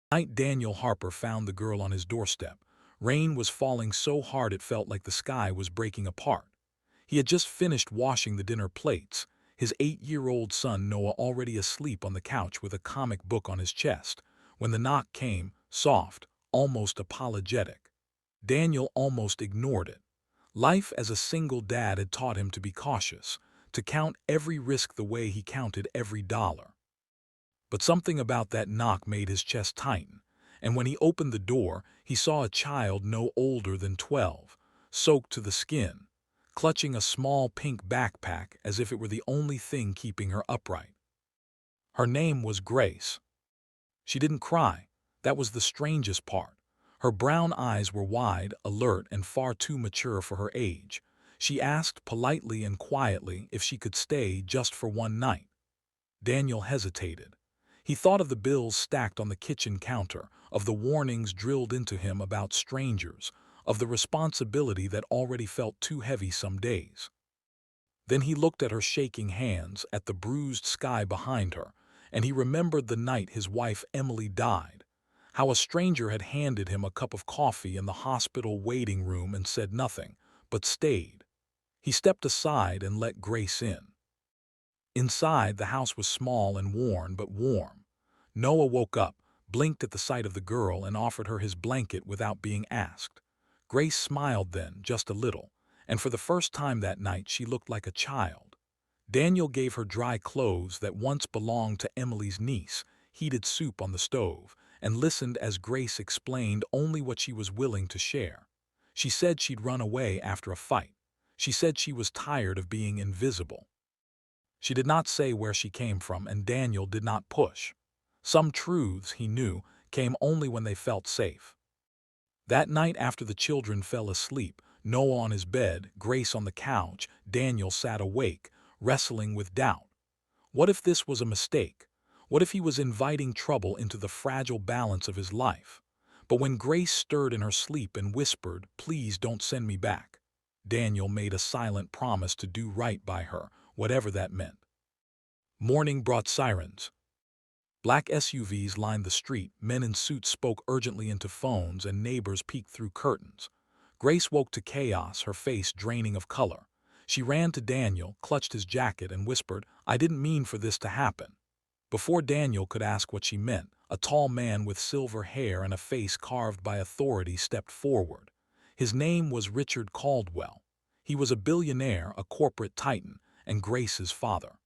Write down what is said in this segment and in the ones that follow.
Night Daniel Harper found the girl on his doorstep. Rain was falling so hard it felt like the sky was breaking apart. He had just finished washing the dinner plates, his 8-year-old son Noah already asleep on the couch with a comic book on his chest, when the knock came, soft, almost apologetic. Daniel almost ignored it. Life as a single dad had taught him to be cautious, to count every risk the way he counted every dollar. But something about that knock made his chest tighten, and when he opened the door, he saw a child no older than 12, soaked to the skin, clutching a small pink backpack as if it were the only thing keeping her upright. Her name was Grace. She didn't cry. That was the strangest part. Her brown eyes were wide, alert, and far too mature for her age. She asked politely and quietly if she could stay just for one night. Daniel hesitated. He thought of the bills stacked on the kitchen counter, of the warnings drilled into him about strangers, of the responsibility that already felt too heavy some days. Then he looked at her shaking hands, at the bruised sky behind her, and he remembered the night his wife Emily died, how a stranger had handed him a cup of coffee in the hospital waiting room and said nothing, but stayed. He stepped aside and let Grace in. Inside, the house was small and worn, but warm. Noah woke up, blinked at the sight of the girl, and offered her his blanket without being asked. Grace smiled then, just a little, and for the first time that night she looked like a child. Daniel gave her dry clothes that once belonged to Emily's niece, heated soup on the stove, and listened as Grace explained only what she was willing to share. She said she'd run away after a fight. She said she was tired of being invisible. She did not say where she came from, and Daniel did not push. Some truths, he knew, came only when they felt safe. That night after the children fell asleep, Noah on his bed, Grace on the couch, Daniel sat awake, wrestling with doubt. What if this was a mistake? What if he was inviting trouble into the fragile balance of his life? But when Grace stirred in her sleep and whispered, "Please don't send me back," Daniel made a silent promise to do right by her, whatever that meant. Morning brought sirens. Black SUVs lined the street, men in suits spoke urgently into phones, and neighbors peeked through curtains. Grace woke to chaos, her face draining of color. She ran to Daniel, clutched his jacket, and whispered, "I didn't mean for this to happen." Before Daniel could ask what she meant, a tall man with silver hair and a face carved by authority stepped forward. His name was Richard Caldwell. He was a billionaire, a corporate titan, and Grace's father.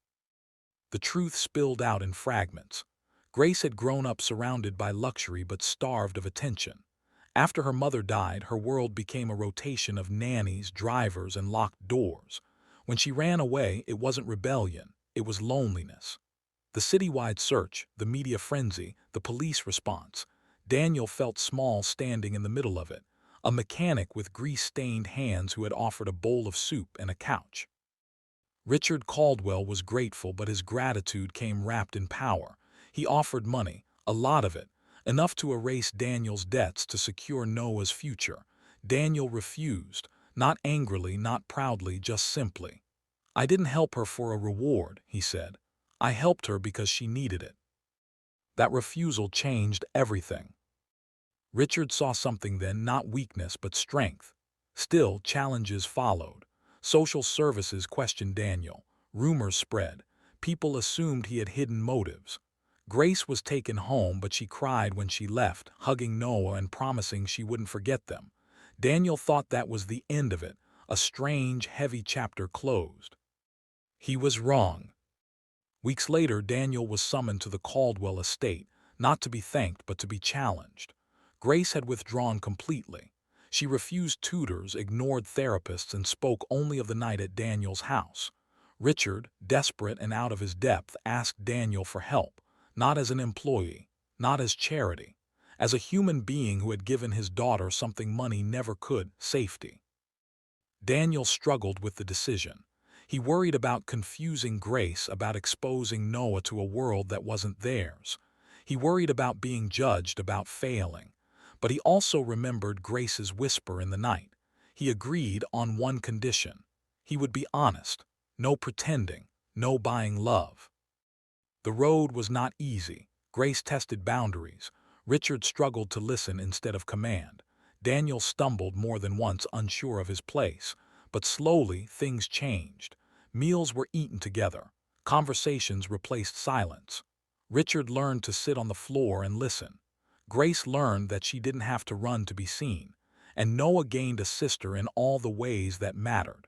The truth spilled out in fragments. Grace had grown up surrounded by luxury but starved of attention. After her mother died, her world became a rotation of nannies, drivers, and locked doors. When she ran away, it wasn't rebellion, it was loneliness. The citywide search, the media frenzy, the police response. Daniel felt small standing in the middle of it, a mechanic with grease-stained hands who had offered a bowl of soup and a couch. Richard Caldwell was grateful, but his gratitude came wrapped in power. He offered money, a lot of it, enough to erase Daniel's debts to secure Noah's future. Daniel refused, not angrily, not proudly, just simply. "I didn't help her for a reward," he said. "I helped her because she needed it." That refusal changed everything. Richard saw something then, not weakness but strength. Still, challenges followed. Social services questioned Daniel. Rumors spread. People assumed he had hidden motives. Grace was taken home, but she cried when she left, hugging Noah and promising she wouldn't forget them. Daniel thought that was the end of it, a strange, heavy chapter closed. He was wrong. Weeks later, Daniel was summoned to the Caldwell estate, not to be thanked but to be challenged. Grace had withdrawn completely. She refused tutors, ignored therapists, and spoke only of the night at Daniel's house. Richard, desperate and out of his depth, asked Daniel for help, not as an employee, not as charity, as a human being who had given his daughter something money never could, safety. Daniel struggled with the decision. He worried about confusing Grace, about exposing Noah to a world that wasn't theirs. He worried about being judged, about failing. But he also remembered Grace's whisper in the night. He agreed on one condition. He would be honest. No pretending. No buying love. The road was not easy. Grace tested boundaries. Richard struggled to listen instead of command. Daniel stumbled more than once, unsure of his place. But slowly, things changed. Meals were eaten together. Conversations replaced silence. Richard learned to sit on the floor and listen. Grace learned that she didn't have to run to be seen. And Noah gained a sister in all the ways that mattered.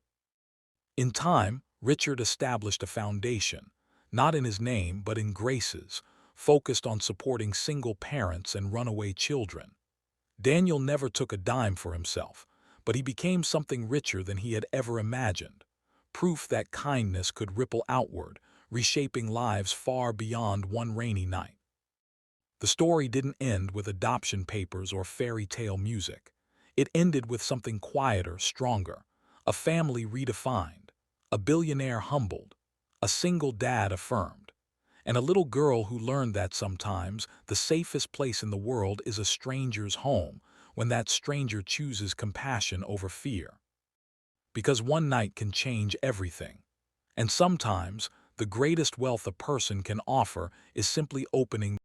In time, Richard established a foundation, not in his name but in Grace's, focused on supporting single parents and runaway children. Daniel never took a dime for himself, but he became something richer than he had ever imagined. Proof that kindness could ripple outward, reshaping lives far beyond one rainy night. The story didn't end with adoption papers or fairy tale music. It ended with something quieter, stronger. A family redefined, a billionaire humbled, a single dad affirmed, and a little girl who learned that sometimes the safest place in the world is a stranger's home when that stranger chooses compassion over fear. Because one night can change everything. And sometimes the greatest wealth a person can offer is simply opening